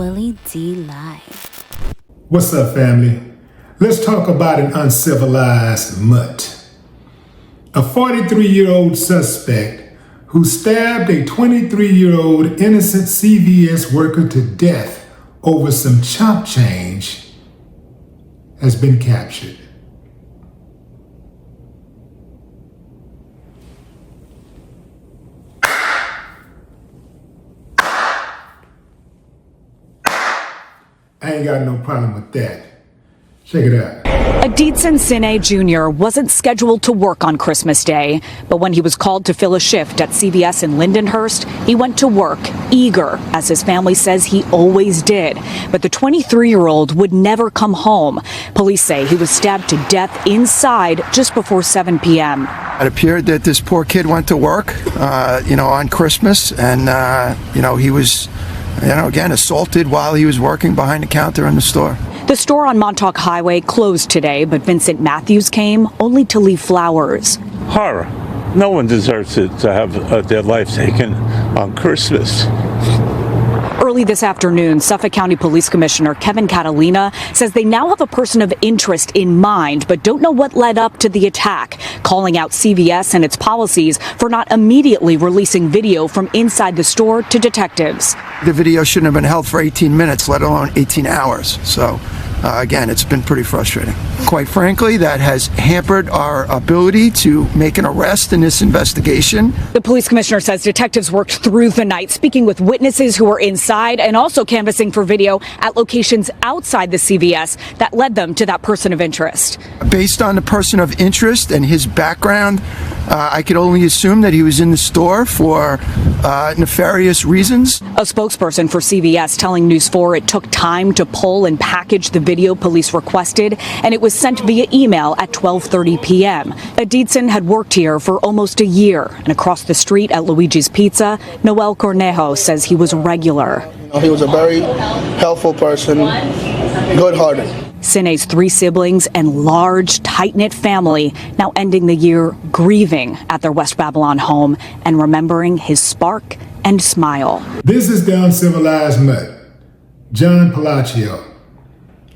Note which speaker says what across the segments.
Speaker 1: Willie D. Live.
Speaker 2: What's up, family? Let's talk about an uncivilized mutt. A 43-year-old suspect who stabbed a 23-year-old innocent CVS worker to death over some chump change has been captured. I ain't got no problem with that. Check it out.
Speaker 3: Adson Jr. wasn't scheduled to work on Christmas Day, but when he was called to fill a shift at CVS in Lindenhurst, he went to work, eager, as his family says he always did. But the 23-year-old would never come home. Police say he was stabbed to death inside just before 7 p.m.
Speaker 4: It appeared that this poor kid went to work, on Christmas, and, he was, again, assaulted while he was working behind the counter in the store.
Speaker 3: The store on Montauk Highway closed today, but Vincent Matthews came only to leave flowers.
Speaker 5: Horror. No one deserves to have their life taken on Christmas.
Speaker 3: Early this afternoon, Suffolk County Police Commissioner Kevin Catalina says they now have a person of interest in mind, but don't know what led up to the attack, calling out CVS and its policies for not immediately releasing video from inside the store to detectives.
Speaker 4: The video shouldn't have been held for 18 minutes, let alone 18 hours. So, again, it's been pretty frustrating. Quite frankly, that has hampered our ability to make an arrest in this investigation.
Speaker 3: The police commissioner says detectives worked through the night, speaking with witnesses who were inside and also canvassing for video at locations outside the CVS that led them to that person of interest.
Speaker 4: Based on the person of interest and his background, I could only assume that he was in the store for nefarious reasons.
Speaker 3: A spokesperson for CVS telling News 4 it took time to pull and package the video police requested, and it was sent via email at 12:30 p.m. Adson had worked here for almost a year, and across the street at Luigi's Pizza, Noel Cornejo says he was a regular.
Speaker 6: He was a very helpful person, good-hearted.
Speaker 3: Sine's 3 siblings and large, tight-knit family now ending the year grieving at their West Babylon home and remembering his spark and smile.
Speaker 2: This is the uncivilized mutt, John Palaceio.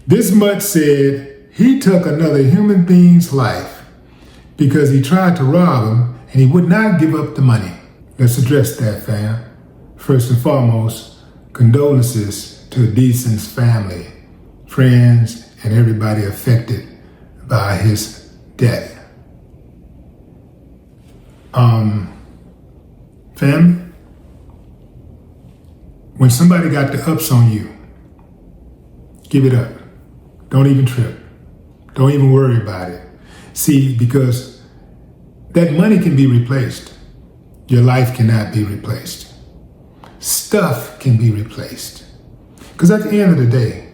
Speaker 2: This mutt said he took another human being's life because he tried to rob him and he would not give up the money. Let's address that, fam. First and foremost, condolences to Adson's family, friends, and everybody affected by his death. Family, when somebody got the ups on you, give it up. Don't even trip. Don't even worry about it. See, because that money can be replaced. Your life cannot be replaced. Stuff can be replaced. Because at the end of the day,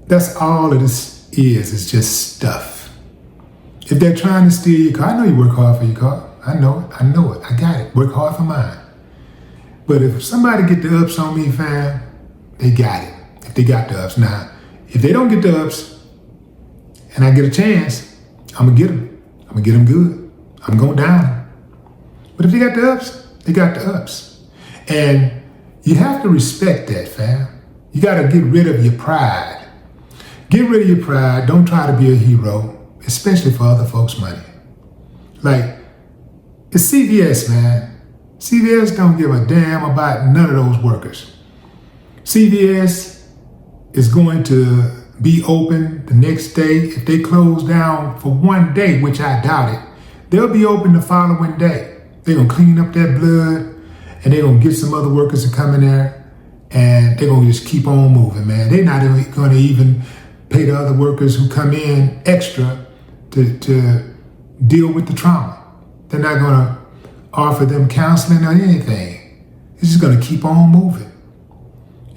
Speaker 2: that's all it is just stuff. If they're trying to steal your car, I know you work hard for your car. I know it, I got it. Work hard for mine. But if somebody get the ups on me, fam, they got it. If they got the ups. Now, if they don't get the ups, and I get a chance, I'm gonna get them. I'm gonna get them good. I'm going down. But if they got the ups, they got the ups. And you have to respect that, fam. You gotta get rid of your pride. Get rid of your pride. Don't try to be a hero, especially for other folks' money. Like, it's CVS, man. CVS don't give a damn about none of those workers. CVS is going to be open the next day. If they close down for one day, which I doubt it, they'll be open the following day. They're gonna clean up that blood, and they're gonna get some other workers to come in there, and they're gonna just keep on moving, man. They're not gonna even pay the other workers who come in extra to deal with the trauma. They're not gonna offer them counseling or anything. It's just gonna keep on moving.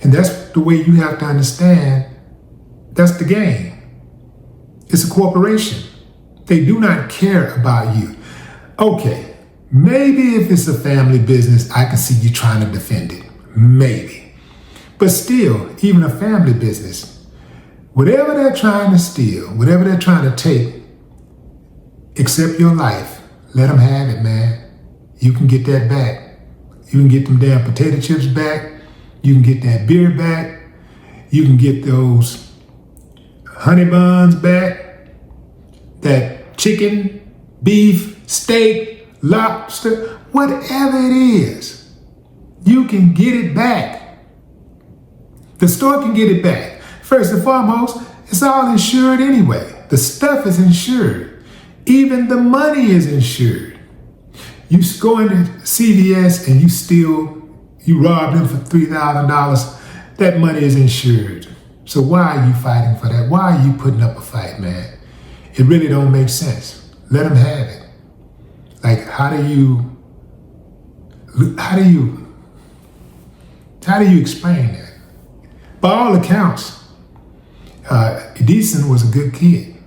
Speaker 2: And that's the way you have to understand, that's the game. It's a corporation. They do not care about you. Okay, maybe if it's a family business, I can see you trying to defend it. Maybe. But still, even a family business, whatever they're trying to steal, whatever they're trying to take, except your life, let them have it, man. You can get that back. You can get them damn potato chips back. You can get that beer back. You can get those honey buns back, that chicken, beef, steak, lobster, whatever it is, you can get it back. The store can get it back. First and foremost, it's all insured anyway. The stuff is insured. Even the money is insured. You go into CVS and you rob them for $3,000, that money is insured. So why are you fighting for that? Why are you putting up a fight, man? It really don't make sense. Let them have it. Like, how do you explain that? By all accounts, Adson was a good kid.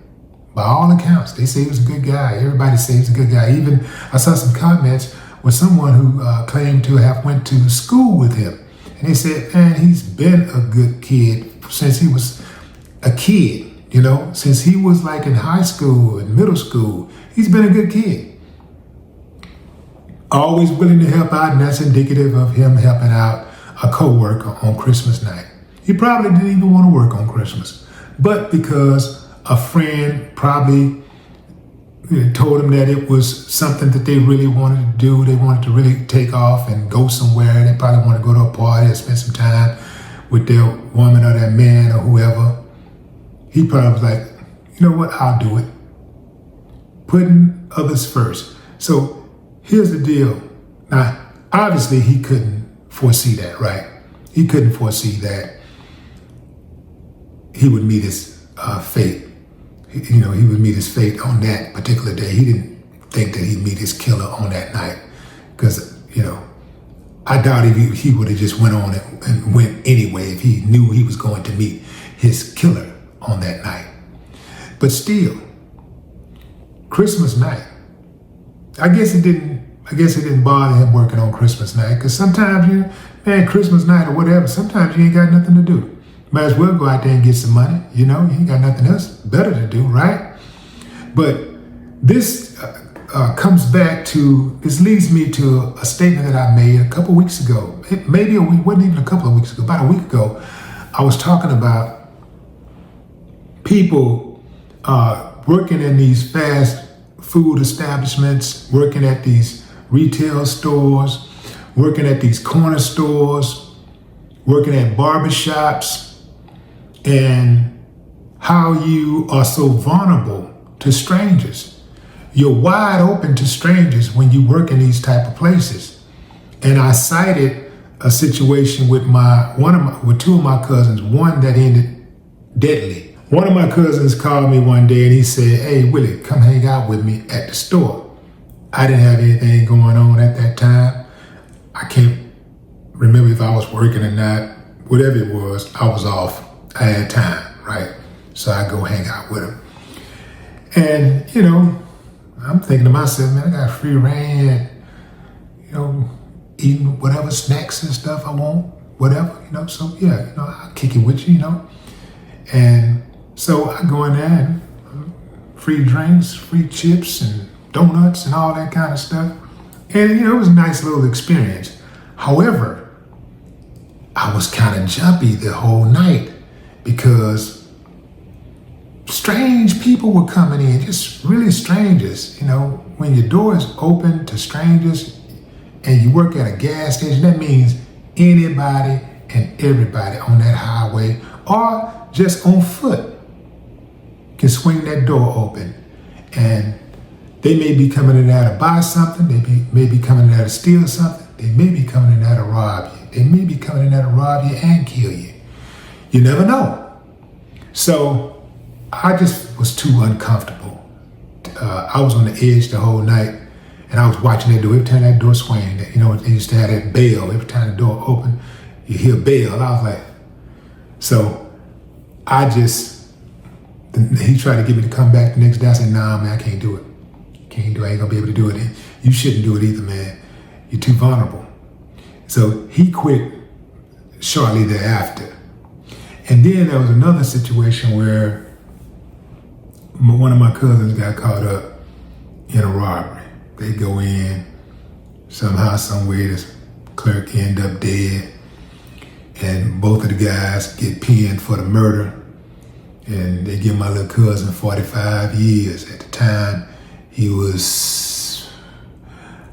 Speaker 2: By all accounts, they say he was a good guy. Everybody says he's a good guy. Even I saw some comments with someone who claimed to have went to school with him. And they said, man, he's been a good kid since he was a kid, since he was like in high school and middle school. He's been a good kid. Always willing to help out, and that's indicative of him helping out a coworker on Christmas night. He probably didn't even want to work on Christmas, but because a friend probably told him that it was something that they really wanted to do, they wanted to really take off and go somewhere, they probably want to go to a party and spend some time with their woman or their man or whoever, he probably was like, you know what, I'll do it. Putting others first. So here's the deal. Now, obviously he couldn't foresee that, right? He couldn't foresee that he would meet his fate. He would meet his fate on that particular day. He didn't think that he'd meet his killer on that night. Because, I doubt if he would have just went on and went anyway if he knew he was going to meet his killer on that night. But still, Christmas night, I guess it didn't bother him working on Christmas night, because sometimes Christmas night or whatever, sometimes you ain't got nothing to do. Might as well go out there and get some money, you ain't got nothing else better to do, right? But this this leads me to a statement that I made a couple weeks ago. Maybe a week, wasn't even a couple of weeks ago, about a week ago. I was talking about people working in these fast food establishments, working at these retail stores, working at these corner stores, working at barbershops, and how you are so vulnerable to strangers. You're wide open to strangers when you work in these type of places. And I cited a situation with two of my cousins, one that ended deadly. One of my cousins called me one day and he said, hey, Willie, come hang out with me at the store. I didn't have anything going on at that time. I can't remember if I was working or not. Whatever it was, I was off. I had time, right? So I go hang out with him. And, I'm thinking to myself, man, I got free reign, eating whatever snacks and stuff I want, whatever, so yeah, I'll kick it with you, And so I go in there and free drinks, free chips and donuts and all that kind of stuff. And, it was a nice little experience. However, I was kind of jumpy the whole night because strange people were coming in, just really strangers. When your door is open to strangers and you work at a gas station, that means anybody and everybody on that highway or just on foot can swing that door open. And they may be coming in there to buy something, they may be coming in there to steal something, they may be coming in there to rob you, they may be coming in there to rob you and kill you. You never know. So I just was too uncomfortable. I was on the edge the whole night, and I was watching that door. Every time that door swung, they used to have that bell. Every time the door opened, you hear a bell. I was like, so he tried to get me to come back the next day. I said, nah, man, I can't do it. I ain't gonna be able to do it. You shouldn't do it either, man. You're too vulnerable. So he quit shortly thereafter. And then there was another situation where one of my cousins got caught up in a robbery. They go in, somehow, some way, this clerk end up dead. and both of the guys get pinned for the murder, and they give my little cousin 45 years. At the time, he was,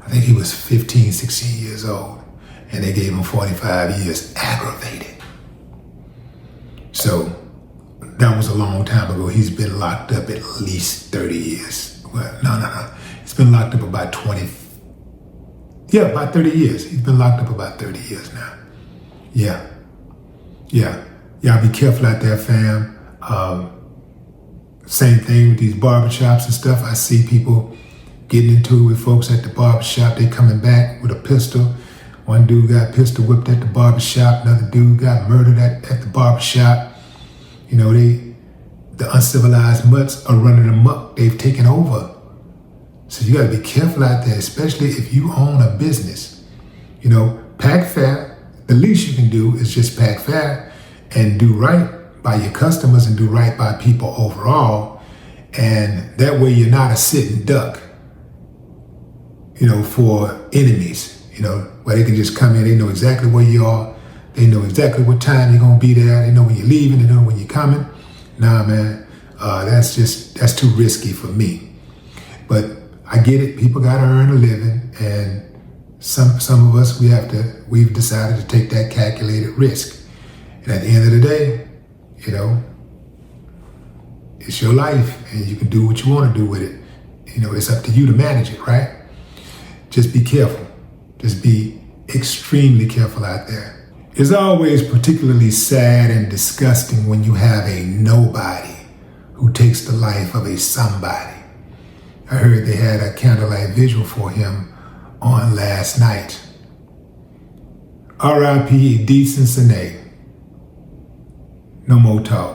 Speaker 2: I think he was 15, 16 years old, and they gave him 45 years aggravated. So that was a long time ago. He's been locked up at least 30 years. Well, no. He's been locked up about 20, yeah, about 30 years. He's been locked up about 30 years now. Yeah. Y'all be careful out there, fam. Same thing with these barbershops and stuff. I see people getting into it with folks at the barbershop. They coming back with a pistol. One dude got pistol whipped at the barbershop. Another dude got murdered at the barbershop. You know, the uncivilized mutts are running amok. They've taken over. So you got to be careful out there, especially if you own a business. You know, pack fair. The least you can do is just pack fair and do right by your customers and do right by people overall. And that way you're not a sitting duck, you know, for enemies, you know, where they can just come in. They know exactly where you are. They know exactly what time you're going to be there. They know when you're leaving. They know when you're coming. Nah, man, that's too risky for me. But I get it. People got to earn a living. And some of us, we've decided to take that calculated risk. And at the end of the day, you know, it's your life and you can do what you want to do with it. You know, it's up to you to manage it, right? Just be careful. Just be extremely careful out there. It's always particularly sad and disgusting when you have a nobody who takes the life of a somebody. I heard they had a candlelight vigil for him on last night. R.I.P. Adson Jr. No more talk.